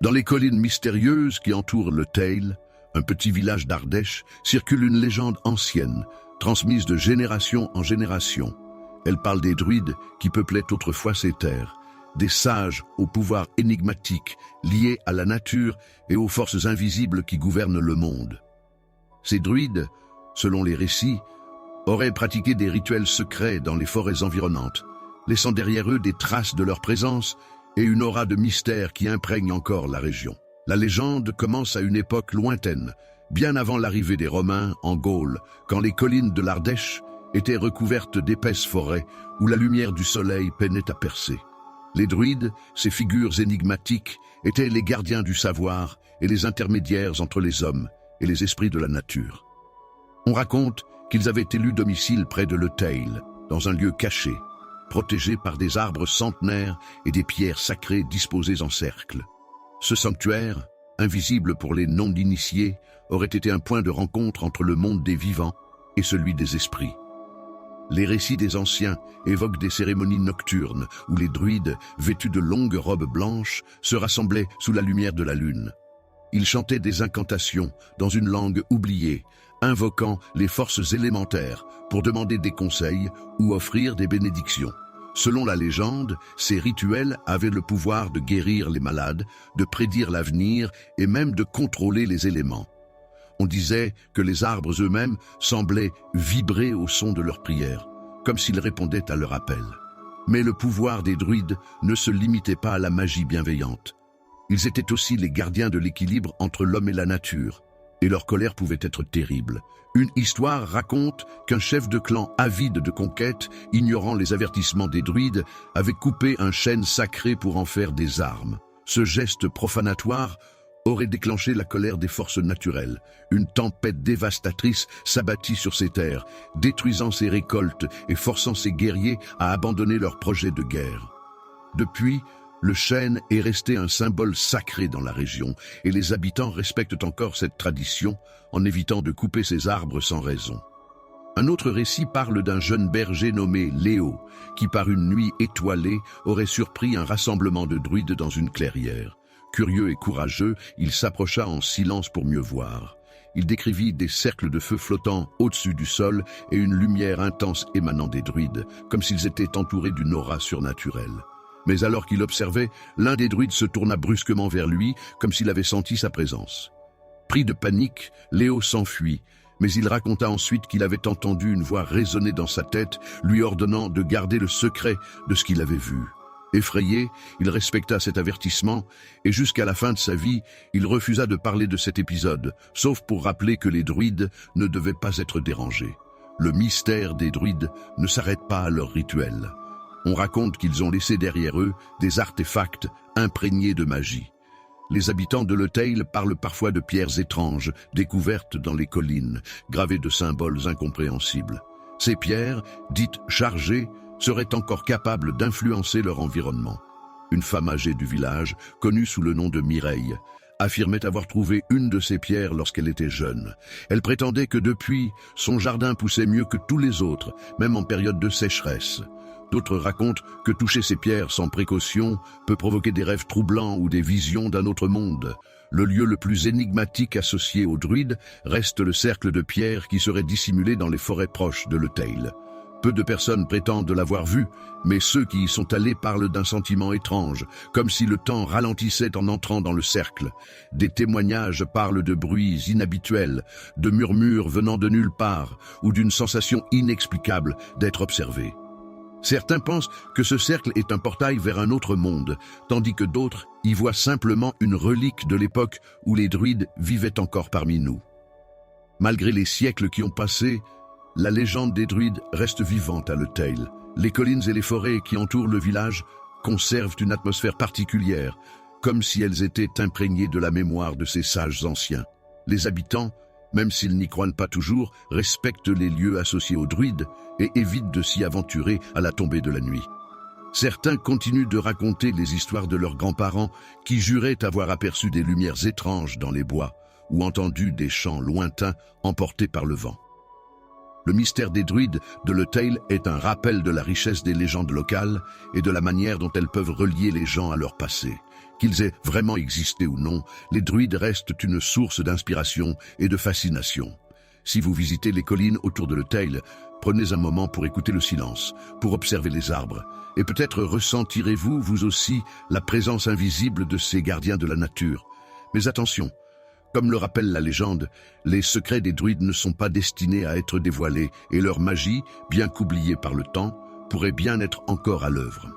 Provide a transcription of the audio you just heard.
Dans les collines mystérieuses qui entourent le Teil, un petit village d'Ardèche, circule une légende ancienne, transmise de génération en génération. Elle parle des druides qui peuplaient autrefois ces terres, des sages au pouvoir énigmatique liés à la nature et aux forces invisibles qui gouvernent le monde. Ces druides, selon les récits, auraient pratiqué des rituels secrets dans les forêts environnantes, laissant derrière eux des traces de leur présence et une aura de mystère qui imprègne encore la région. La légende commence à une époque lointaine, bien avant l'arrivée des Romains en Gaule, quand les collines de l'Ardèche étaient recouvertes d'épaisses forêts où la lumière du soleil peinait à percer. Les druides, ces figures énigmatiques, étaient les gardiens du savoir et les intermédiaires entre les hommes et les esprits de la nature. On raconte qu'ils avaient élu domicile près de Le Teil, dans un lieu caché, protégé par des arbres centenaires et des pierres sacrées disposées en cercle. Ce sanctuaire, invisible pour les non-initiés, aurait été un point de rencontre entre le monde des vivants et celui des esprits. Les récits des anciens évoquent des cérémonies nocturnes où les druides, vêtus de longues robes blanches, se rassemblaient sous la lumière de la lune. Ils chantaient des incantations dans une langue oubliée, invoquant les forces élémentaires pour demander des conseils ou offrir des bénédictions. Selon la légende, ces rituels avaient le pouvoir de guérir les malades, de prédire l'avenir et même de contrôler les éléments. On disait que les arbres eux-mêmes semblaient vibrer au son de leurs prières, comme s'ils répondaient à leur appel. Mais le pouvoir des druides ne se limitait pas à la magie bienveillante. Ils étaient aussi les gardiens de l'équilibre entre l'homme et la nature, et leur colère pouvait être terrible. Une histoire raconte qu'un chef de clan avide de conquête, ignorant les avertissements des druides, avait coupé un chêne sacré pour en faire des armes. Ce geste profanatoire aurait déclenché la colère des forces naturelles. Une tempête dévastatrice s'abattit sur ces terres, détruisant ses récoltes et forçant ses guerriers à abandonner leurs projets de guerre. Depuis, le chêne est resté un symbole sacré dans la région et les habitants respectent encore cette tradition en évitant de couper ces arbres sans raison. Un autre récit parle d'un jeune berger nommé Léo qui, par une nuit étoilée, aurait surpris un rassemblement de druides dans une clairière. Curieux et courageux, il s'approcha en silence pour mieux voir. Il décrivit des cercles de feu flottant au-dessus du sol et une lumière intense émanant des druides, comme s'ils étaient entourés d'une aura surnaturelle. Mais alors qu'il observait, l'un des druides se tourna brusquement vers lui, comme s'il avait senti sa présence. Pris de panique, Léo s'enfuit, mais il raconta ensuite qu'il avait entendu une voix résonner dans sa tête, lui ordonnant de garder le secret de ce qu'il avait vu. Effrayé, il respecta cet avertissement, et jusqu'à la fin de sa vie, il refusa de parler de cet épisode, sauf pour rappeler que les druides ne devaient pas être dérangés. Le mystère des druides ne s'arrête pas à leur rituel. On raconte qu'ils ont laissé derrière eux des artefacts imprégnés de magie. Les habitants de Le Teil parlent parfois de pierres étranges découvertes dans les collines, gravées de symboles incompréhensibles. Ces pierres, dites chargées, seraient encore capables d'influencer leur environnement. Une femme âgée du village, connue sous le nom de Mireille, affirmait avoir trouvé une de ces pierres lorsqu'elle était jeune. Elle prétendait que depuis, son jardin poussait mieux que tous les autres, même en période de sécheresse. D'autres racontent que toucher ces pierres sans précaution peut provoquer des rêves troublants ou des visions d'un autre monde. Le lieu le plus énigmatique associé aux druides reste le cercle de pierre qui serait dissimulé dans les forêts proches de Le Teil. Peu de personnes prétendent l'avoir vu, mais ceux qui y sont allés parlent d'un sentiment étrange, comme si le temps ralentissait en entrant dans le cercle. Des témoignages parlent de bruits inhabituels, de murmures venant de nulle part, ou d'une sensation inexplicable d'être observé. Certains pensent que ce cercle est un portail vers un autre monde, tandis que d'autres y voient simplement une relique de l'époque où les druides vivaient encore parmi nous. Malgré les siècles qui ont passé, la légende des druides reste vivante à Le Teil. Les collines et les forêts qui entourent le village conservent une atmosphère particulière, comme si elles étaient imprégnées de la mémoire de ces sages anciens. Les habitants, même s'ils n'y croient pas toujours, respectent les lieux associés aux druides et évitent de s'y aventurer à la tombée de la nuit. Certains continuent de raconter les histoires de leurs grands-parents qui juraient avoir aperçu des lumières étranges dans les bois ou entendu des chants lointains emportés par le vent. Le mystère des druides de Le Teil est un rappel de la richesse des légendes locales et de la manière dont elles peuvent relier les gens à leur passé. Qu'ils aient vraiment existé ou non, les druides restent une source d'inspiration et de fascination. Si vous visitez les collines autour de Le Teil, prenez un moment pour écouter le silence, pour observer les arbres, et peut-être ressentirez-vous, vous aussi, la présence invisible de ces gardiens de la nature. Mais attention, comme le rappelle la légende, les secrets des druides ne sont pas destinés à être dévoilés, et leur magie, bien qu'oubliée par le temps, pourrait bien être encore à l'œuvre.